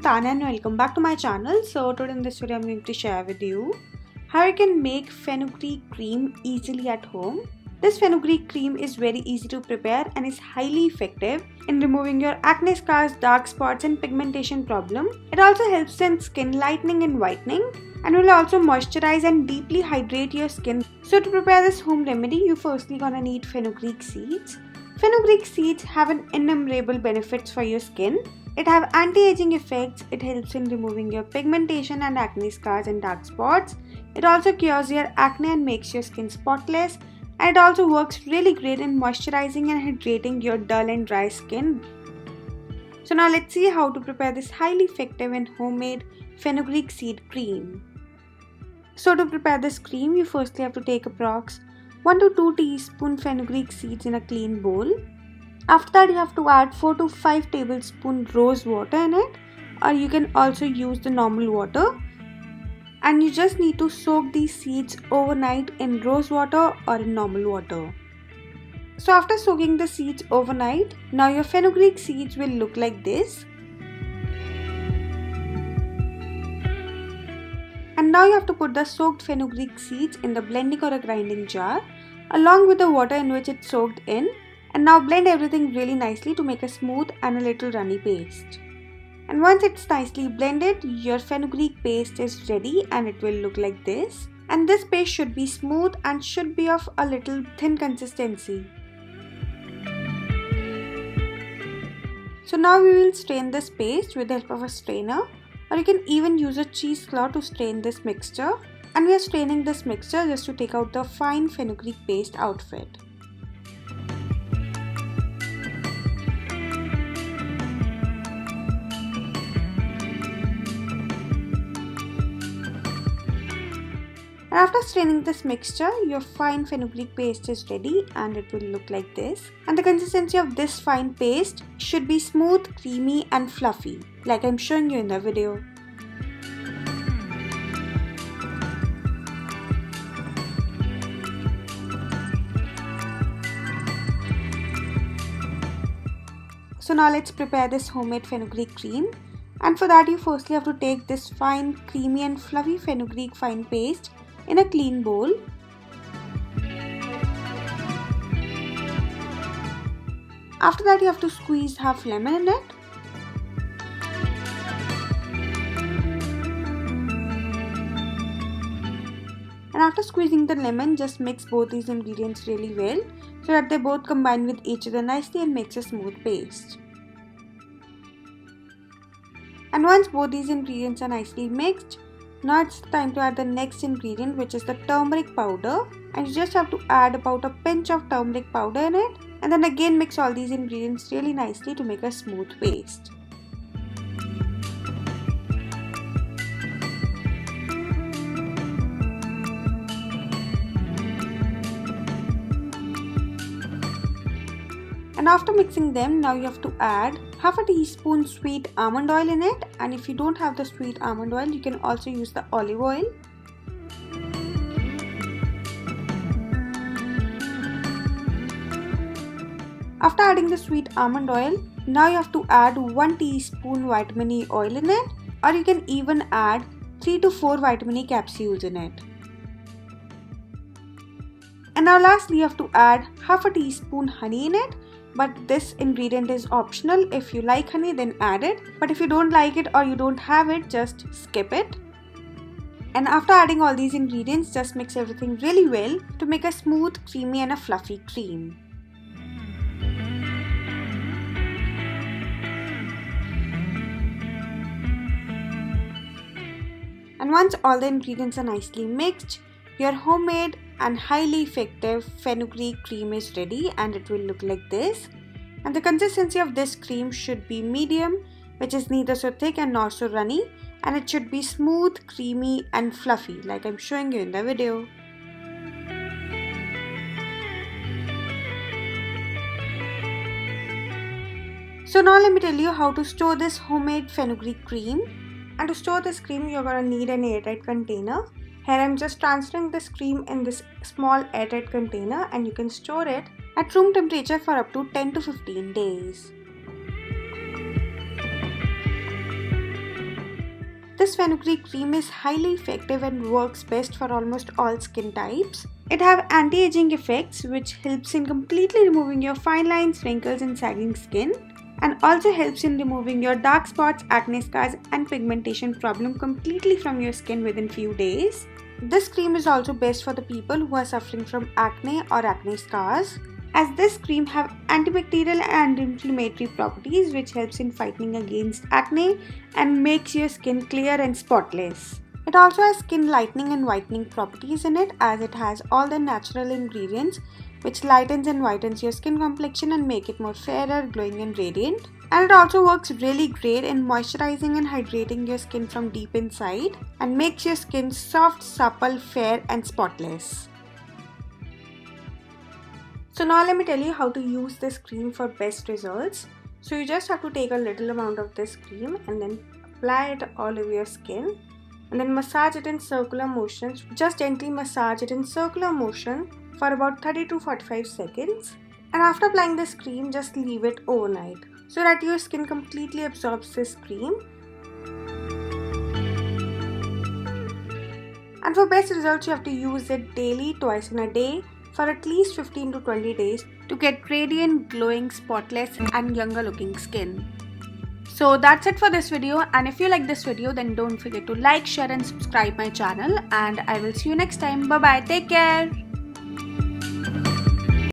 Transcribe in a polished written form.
Tanya and welcome back to my channel. So today in this video I'm going to share with you how you can make fenugreek cream easily at home. This fenugreek cream is very easy to prepare and is highly effective in removing your acne scars, dark spots and pigmentation problem. It also helps in skin lightening and whitening and will also moisturize and deeply hydrate your skin. So to prepare this home remedy, you firstly gonna need fenugreek seeds. Fenugreek seeds have an innumerable benefits for your skin. It have anti-aging effects, it helps in removing your pigmentation and acne scars and dark spots. It also cures your acne and makes your skin spotless. And it also works really great in moisturizing and hydrating your dull and dry skin. So now let's see how to prepare this highly effective and homemade fenugreek seed cream. So to prepare this cream, you firstly have to take approx 1 to 2 teaspoon fenugreek seeds in a clean bowl. After that, you have to add 4 to 5 tablespoon rose water in it, or you can also use the normal water. And you just need to soak these seeds overnight in rose water or in normal water. So after soaking the seeds overnight, now your fenugreek seeds will look like this. And now you have to put the soaked fenugreek seeds in the blending or a grinding jar along with the water in which it's soaked in. And now blend everything really nicely to make a smooth and a little runny paste. And once it's nicely blended, your fenugreek paste is ready and it will look like this. And this paste should be smooth and should be of a little thin consistency. So now we will strain this paste with the help of a strainer, or you can even use a cheesecloth to strain this mixture. And we are straining this mixture just to take out the fine fenugreek paste out of it. And after straining this mixture, your fine fenugreek paste is ready and it will look like this. And the consistency of this fine paste should be smooth, creamy and fluffy, like I'm showing you in the video. So now let's prepare this homemade fenugreek cream. And for that, you firstly have to take this fine, creamy and fluffy fenugreek fine paste in a clean bowl. After that, you have to squeeze half lemon in it. And after squeezing the lemon, just mix both these ingredients really well so that they both combine with each other nicely and makes a smooth paste. And once both these ingredients are nicely mixed, now it's time to add the next ingredient, which is the turmeric powder. And you just have to add about a pinch of turmeric powder in it. And then again mix all these ingredients really nicely to make a smooth paste. And after mixing them, now you have to add half a teaspoon sweet almond oil in it. And if you don't have the sweet almond oil, you can also use the olive oil. After adding the sweet almond oil, now you have to add 1 teaspoon vitamin E oil in it, or you can even add 3 to 4 vitamin E capsules in it. And now lastly, you have to add half a teaspoon honey in it. But this ingredient is optional. If you like honey, then add it. But if you don't like it or you don't have it, just skip it. And after adding all these ingredients, just mix everything really well to make a smooth, creamy and a fluffy cream. And once all the ingredients are nicely mixed, your homemade and highly effective fenugreek cream is ready and it will look like this. And the consistency of this cream should be medium, which is neither so thick and nor so runny, and it should be smooth, creamy and fluffy like I'm showing you in the video. So now let me tell you how to store this homemade fenugreek cream. And to store this cream, you're gonna need an airtight container. Here I'm just transferring this cream in this small airtight container, and you can store it at room temperature for up to 10 to 15 days. this Fenugreek Cream is highly effective and works best for almost all skin types. It has anti-aging effects which helps in completely removing your fine lines, wrinkles and sagging skin, and also helps in removing your dark spots, acne scars and pigmentation problem completely from your skin within few days. This cream is also best for the people who are suffering from acne or acne scars, as this cream have antibacterial and inflammatory properties which helps in fighting against acne and makes your skin clear and spotless. It also has skin lightening and whitening properties in it, as it has all the natural ingredients which lightens and whitens your skin complexion and make it more fairer, glowing and radiant. And it also works really great in moisturizing and hydrating your skin from deep inside and makes your skin soft, supple, fair and spotless. So now let me tell you how to use this cream for best results. So you just have to take a little amount of this cream and then apply it all over your skin. And then massage it in circular motions. Just gently massage it in circular motion for about 30 to 45 seconds. And after applying this cream, just leave it overnight so that your skin completely absorbs this cream. And for best results, you have to use it daily, twice in a day, for at least 15 to 20 days to get radiant, glowing, spotless and younger looking skin. So that's it for this video, and if you like this video then don't forget to like, share and subscribe my channel, and I will see you next time. Bye bye, take care.